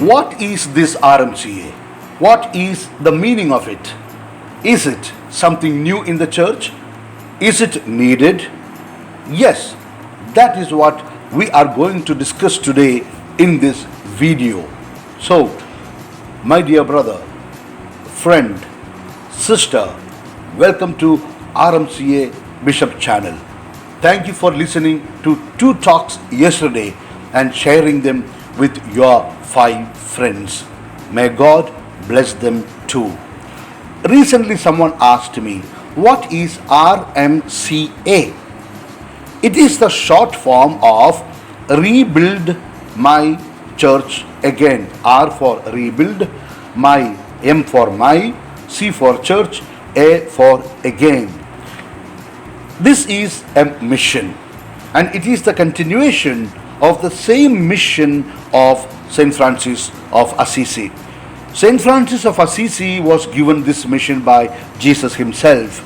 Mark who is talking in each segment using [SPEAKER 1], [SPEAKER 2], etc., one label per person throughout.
[SPEAKER 1] What is this RMCA? What is the meaning of it? Is it something new in the church? Is it needed? Yes, that is what we are going to discuss today in this video. So, my dear brother, friend, sister, welcome to RMCA Bishop channel. Thank you for listening to two talks yesterday and sharing them with your 5 friends. May God bless them too. Recently, someone asked me, what is RMCA? It is the short form of Rebuild My Church Again. R for rebuild, my, M for my, C for church, A for again. This is a mission, and it is the continuation of the same mission of Saint Francis of Assisi. Saint Francis of Assisi was given this mission by Jesus himself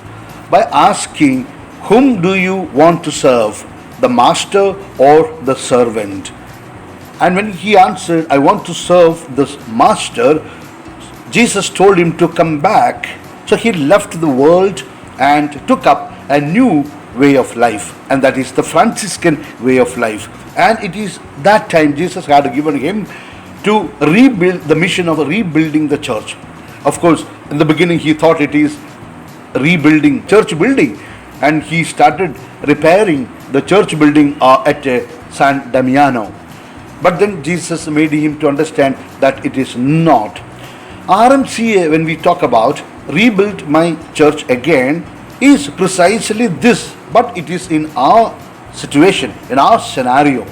[SPEAKER 1] by asking, whom do you want to serve, the master or the servant? And when he answered, I want to serve the master, Jesus told him to come back. So he left the world and took up a new way of life, and that is the Franciscan way of life. And it is that time Jesus had given him to rebuild the mission of rebuilding the church. Of course, in the beginning he thought it is rebuilding church building, and he started repairing the church building at San Damiano. But then Jesus made him to understand that it is not. RMCA, when we talk about rebuild my church again, is precisely this, but it is in our situation, in our scenario.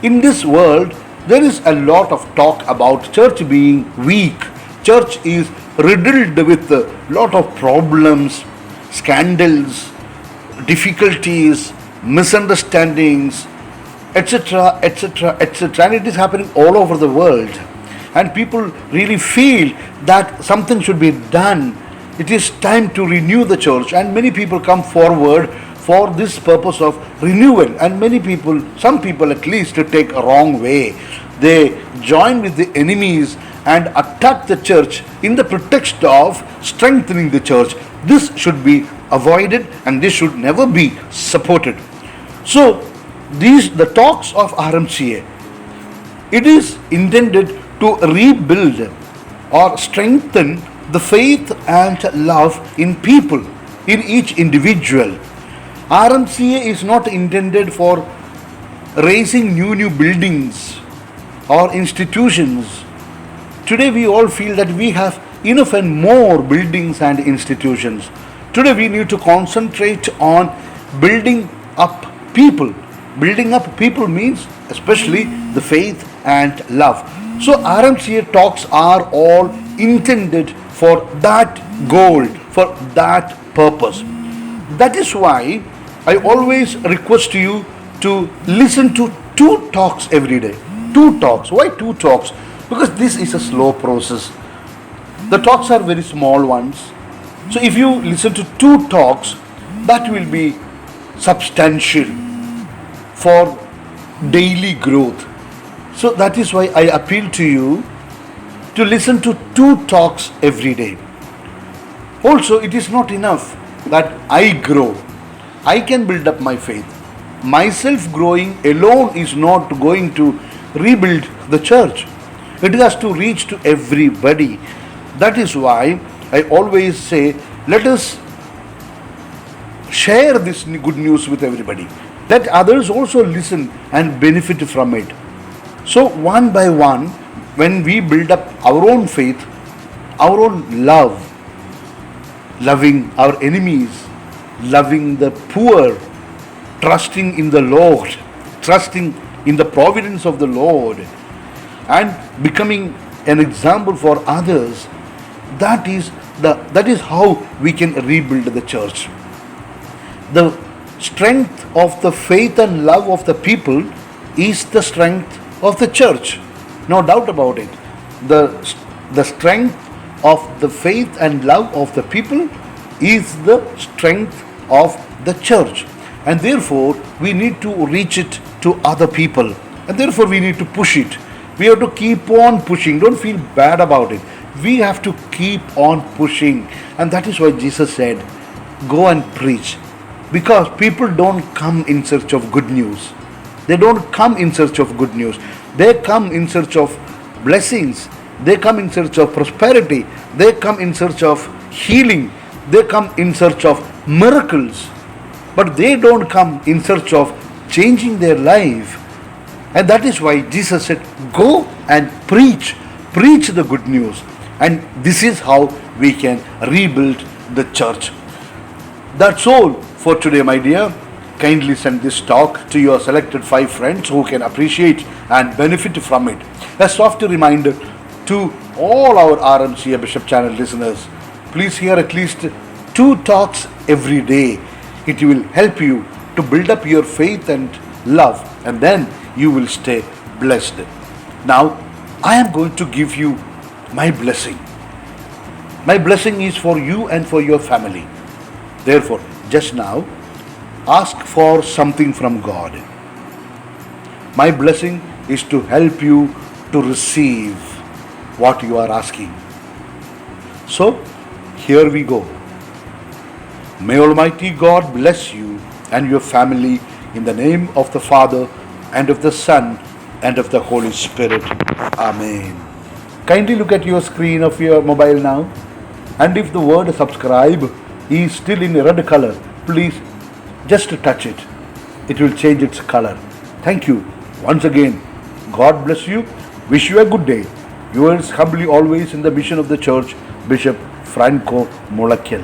[SPEAKER 1] In this world, there is a lot of talk about church being weak. Church is riddled with a lot of problems, scandals, difficulties, misunderstandings, etc., etc., etc. And it is happening all over the world. And people really feel that something should be done. It is time to renew the church. And many people come forward for this purpose of renewal. And many people, some people at least, take a wrong way. They join with the enemies and attack the church in the pretext of strengthening the church. This should be avoided, and this should never be supported. So, the talks of RMCA, it is intended to rebuild or strengthen the faith and love in people, in each individual. RMCA is not intended for raising new buildings or institutions. Today we all feel that we have enough and more buildings and institutions. Today we need to concentrate on building up people. Building up people means especially the faith and love. So RMCA talks are all intended for that goal, for that purpose. That is why I always request you to listen to 2 talks every day. 2 talks. Why 2 talks? Because this is a slow process. The talks are very small ones. So if you listen to 2 talks, that will be substantial for daily growth. So that is why I appeal to you to listen to 2 talks every day. Also, it is not enough that I grow. I can build up my faith. Myself growing alone is not going to rebuild the church. It has to reach to everybody. That is why I always say, let us share this good news with everybody, that others also listen and benefit from it. So one by one, when we build up our own faith, our own love, loving our enemies, loving the poor, trusting in the Lord, trusting in the providence of the Lord, and becoming an example for others, that is how we can rebuild the church. The strength of the faith and love of the people is the strength of the church. No doubt about it. The strength of the faith and love of the people is the strength of the church. And therefore, we need to reach it to other people. And therefore, we need to push it. We have to keep on pushing. Don't feel bad about it. We have to keep on pushing. And that is why Jesus said, go and preach. Because people don't come in search of good news. They don't come in search of good news. They come in search of blessings. They come in search of prosperity. They come in search of healing. They come in search of miracles. But they don't come in search of changing their life. And that is why Jesus said, go and preach. Preach the good news. And this is how we can rebuild the church. That's all for today, my dear. Kindly send this talk to your selected 5 friends who can appreciate and benefit from it. A soft reminder to all our RMCA Bishop Channel listeners, please hear at least 2 talks every day. It will help you to build up your faith and love, and then you will stay blessed. Now, I am going to give you my blessing. My blessing is for you and for your family. Therefore, just now, ask for something from God. My blessing is to help you to receive what you are asking. So, here we go. May Almighty God bless you and your family in the name of the Father and of the Son and of the Holy Spirit. Amen. Kindly look at your screen of your mobile now. And if the word subscribe is still in red color, please just touch it. It will change its color. Thank you. Once again, God bless you. Wish you a good day. Yours humbly always in the mission of the church, Bishop Franco Mullakkil.